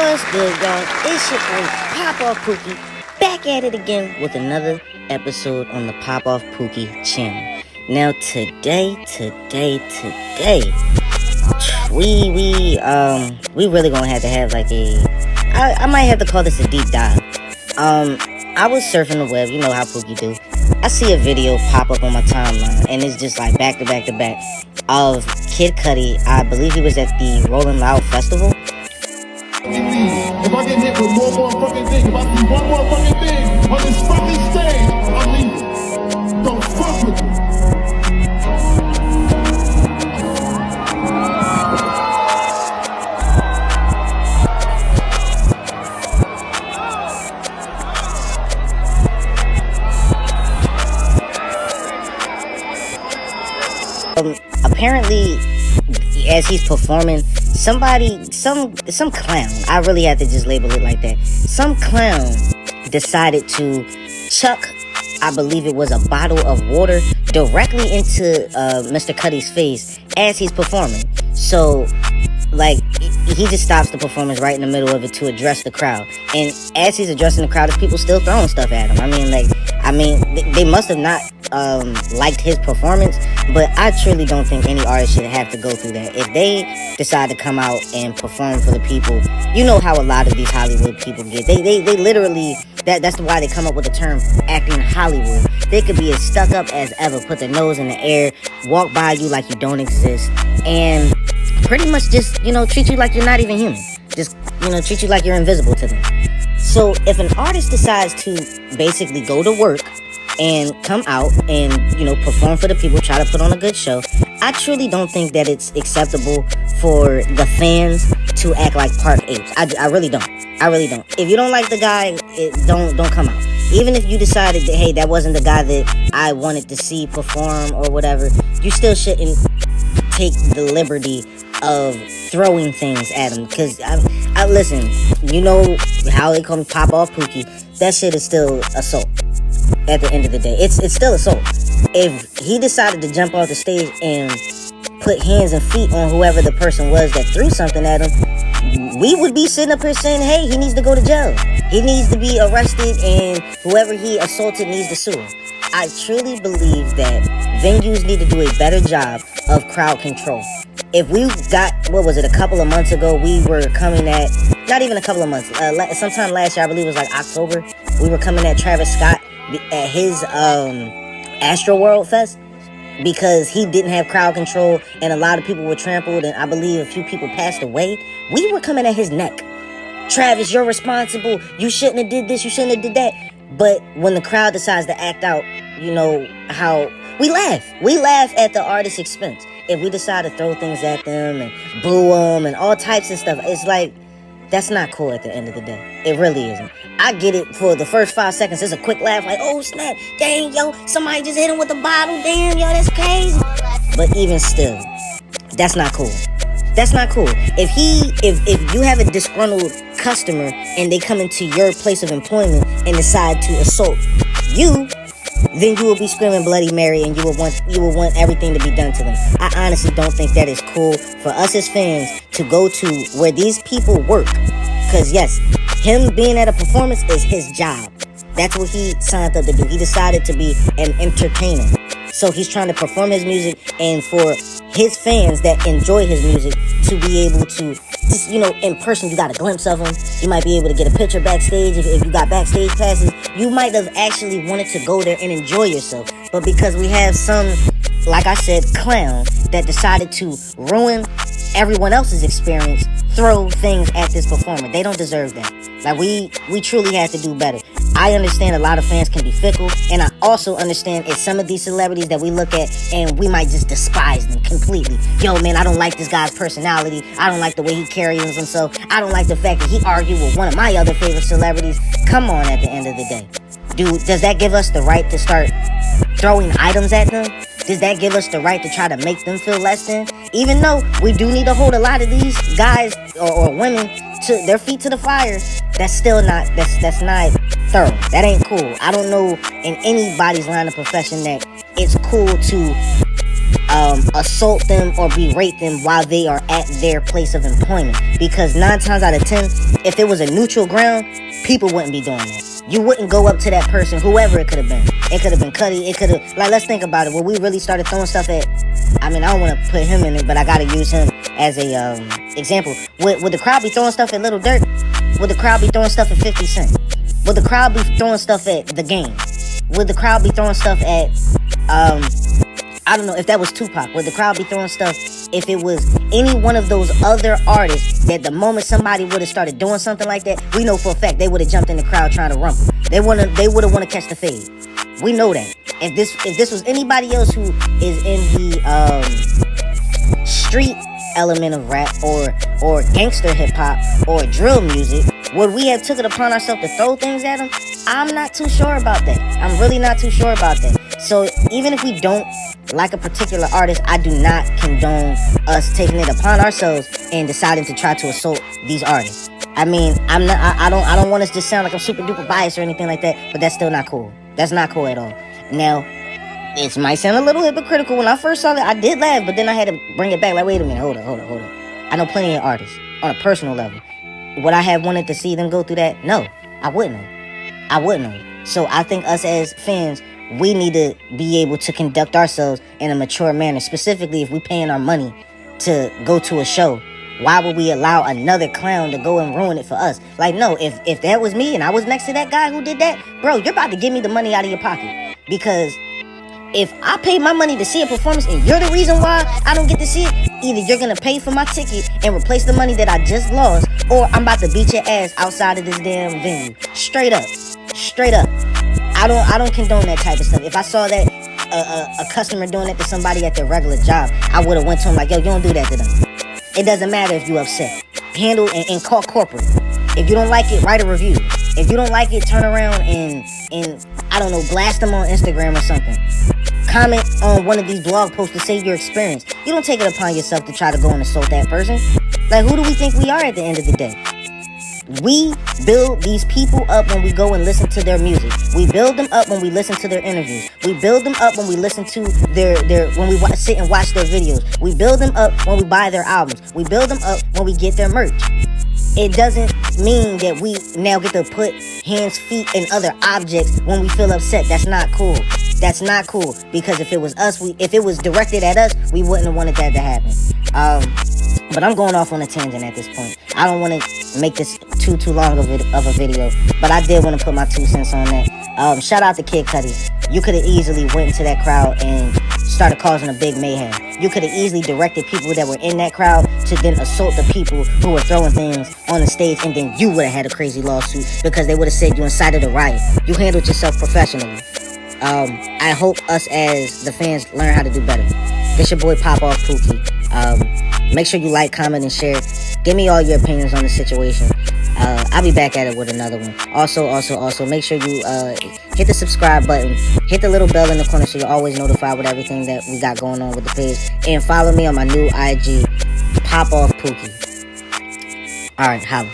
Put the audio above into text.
What's good, y'all? It's your boy Pop Off Pookie, back at it again with another episode on the Pop Off Pookie channel. Now today, we really gonna have to have like I might have to call this a deep dive. I was surfing the web, you know how Pookie do. I see a video pop up on my timeline, and it's just like back to back of Kid Cudi. I believe he was at the Rolling Loud Festival. If I get hit with one more fucking thing, if I see one more fucking thing on this fucking stage, I'm leaving. Don't fuck with me. Apparently, as he's performing, some clown, I really have to just label it like that, some clown decided to chuck, I believe it was a bottle of water, directly into Mr. Cudi's face as he's performing. So, like, he just stops the performance right in the middle of it to address the crowd. And as he's addressing the crowd, there's people still throwing stuff at him. They must have not liked his performance, but I truly don't think any artist should have to go through that. If they decide to come out and perform for the people, you know how a lot of these Hollywood people get. They literally, that's why they come up with the term acting Hollywood. They could be as stuck up as ever, put their nose in the air, walk by you like you don't exist, and pretty much just, treat you like you're not even human. Just, treat you like you're invisible to them. So if an artist decides to basically go to work and come out and, perform for the people, try to put on a good show, I truly don't think that it's acceptable for the fans to act like park apes. I really don't. If you don't like the guy, don't come out. Even if you decided that, hey, that wasn't the guy that I wanted to see perform or whatever, you still shouldn't take the liberty of throwing things at him. Because, I listen, you know how they call me Pop Off Pookie. That shit is still assault. At the end of the day, it's still assault. If he decided to jump off the stage and put hands and feet on whoever the person was that threw something at him, we would be sitting up here saying, hey, he needs to go to jail. He needs to be arrested, and whoever he assaulted needs to sue him. I truly believe that venues need to do a better job of crowd control. If we got, a couple of months ago, we were coming at, not even a couple of months, sometime last year, I believe it was like October, we were coming at Travis Scott at his Astroworld Fest because he didn't have crowd control and a lot of people were trampled and I believe a few people passed away. We were coming at his neck. Travis, you're responsible. You shouldn't have did this. You shouldn't have did that. But when the crowd decides to act out, how we laugh. We laugh at the artist's expense. If we decide to throw things at them and boo them and all types of stuff, it's like, that's not cool at the end of the day. It really isn't. I get it for the first 5 seconds. It's a quick laugh like, oh snap, dang, yo, somebody just hit him with a bottle. Damn, yo, that's crazy. But even still, that's not cool. That's not cool. If you have a disgruntled customer and they come into your place of employment and decide to assault you, then you will be screaming Bloody Mary and you will want everything to be done to them. I honestly don't think that is cool for us as fans to go to where these people work. Because yes, him being at a performance is his job. That's what he signed up to do. He decided to be an entertainer. So he's trying to perform his music, and for his fans that enjoy his music to be able to just, in person, you got a glimpse of him. You might be able to get a picture backstage if you got backstage passes. You might have actually wanted to go there and enjoy yourself. But because we have some, like I said, clown that decided to ruin everyone else's experience, throw things at this performer. They don't deserve that. Like, we truly have to do better. I understand a lot of fans can be fickle, and I also understand it's some of these celebrities that we look at and we might just despise them completely. Yo, man, I don't like this guy's personality. I don't like the way he carries himself. I don't like the fact that he argued with one of my other favorite celebrities. Come on, at the end of the day. Dude, does that give us the right to start throwing items at them? Does that give us the right to try to make them feel less than? Even though we do need to hold a lot of these guys or women to their feet to the fire, that's still not, that's not thorough. That ain't cool. I don't know in anybody's line of profession that it's cool to assault them or berate them while they are at their place of employment. Because 9 times out of 10, if it was a neutral ground, people wouldn't be doing that. You wouldn't go up to that person, whoever it could have been. It could have been Cudi. It could have, like, let's think about it. When we really started throwing stuff at, I mean, I don't want to put him in it, but I got to use him as a example. Would the crowd be throwing stuff at Little Dirk? Would the crowd be throwing stuff at 50 Cent? Would the crowd be throwing stuff at The Game? Would the crowd be throwing stuff at, I don't know, if that was Tupac? Would the crowd be throwing stuff if it was any one of those other artists that the moment somebody would have started doing something like that, we know for a fact they would have jumped in the crowd trying to rumble. They would have want to catch the fade. We know that. If this was anybody else who is in the street element of rap or gangster hip hop or drill music, would we have took it upon ourselves to throw things at them? I'm not too sure about that. I'm really not too sure about that. So even if we don't like a particular artist, I do not condone us taking it upon ourselves and deciding to try to assault these artists. I mean, I don't want us to sound like I'm super duper biased or anything like that, but that's still not cool. That's not cool at all. Now, it might sound a little hypocritical. When I first saw it, I did laugh, but then I had to bring it back. Like, wait a minute, hold up. I know plenty of artists on a personal level. Would I have wanted to see them go through that? No, I wouldn't have. So I think us as fans, we need to be able to conduct ourselves in a mature manner. Specifically, if we're paying our money to go to a show, why would we allow another clown to go and ruin it for us? Like, no, if that was me and I was next to that guy who did that, bro, you're about to give me the money out of your pocket. Because if I pay my money to see a performance and you're the reason why I don't get to see it, either you're going to pay for my ticket and replace the money that I just lost, or I'm about to beat your ass outside of this damn venue. Straight up. I don't condone that type of stuff. If I saw that a customer doing that to somebody at their regular job, I would have went to him like, yo, you don't do that to them. It doesn't matter if you upset. Handle and call corporate. If you don't like it, write a review. If you don't like it, turn around and I don't know, blast them on Instagram or something. Comment on one of these blog posts to say your experience. You don't take it upon yourself to try to go and assault that person. Like, who do we think we are at the end of the day? We build these people up when we go and listen to their music. We build them up when we listen to their interviews. We build them up when we listen to when we sit and watch their videos. We build them up when we buy their albums. We build them up when we get their merch. It doesn't mean that we now get to put hands, feet, and other objects when we feel upset. That's not cool. That's not cool. Because if it was us, if it was directed at us, we wouldn't have wanted that to happen. But I'm going off on a tangent at this point. I don't want to make this too long of a video, but I did want to put my 2 cents on that. Shout out to Kid Cudi. You could have easily went into that crowd and started causing a big mayhem. You could have easily directed people that were in that crowd to then assault the people who were throwing things on the stage, and then you would have had a crazy lawsuit because they would have said you incited a riot. You handled yourself professionally. I hope us as the fans learn how to do better. This your boy Pop Off Pookie. Make sure you like, comment, and share. Give me all your opinions on the situation. I'll be back at it with another one. Also, make sure you hit the subscribe button. Hit the little bell in the corner so you're always notified with everything that we got going on with the page. And follow me on my new IG, Pop Off Pookie. Alright, holla.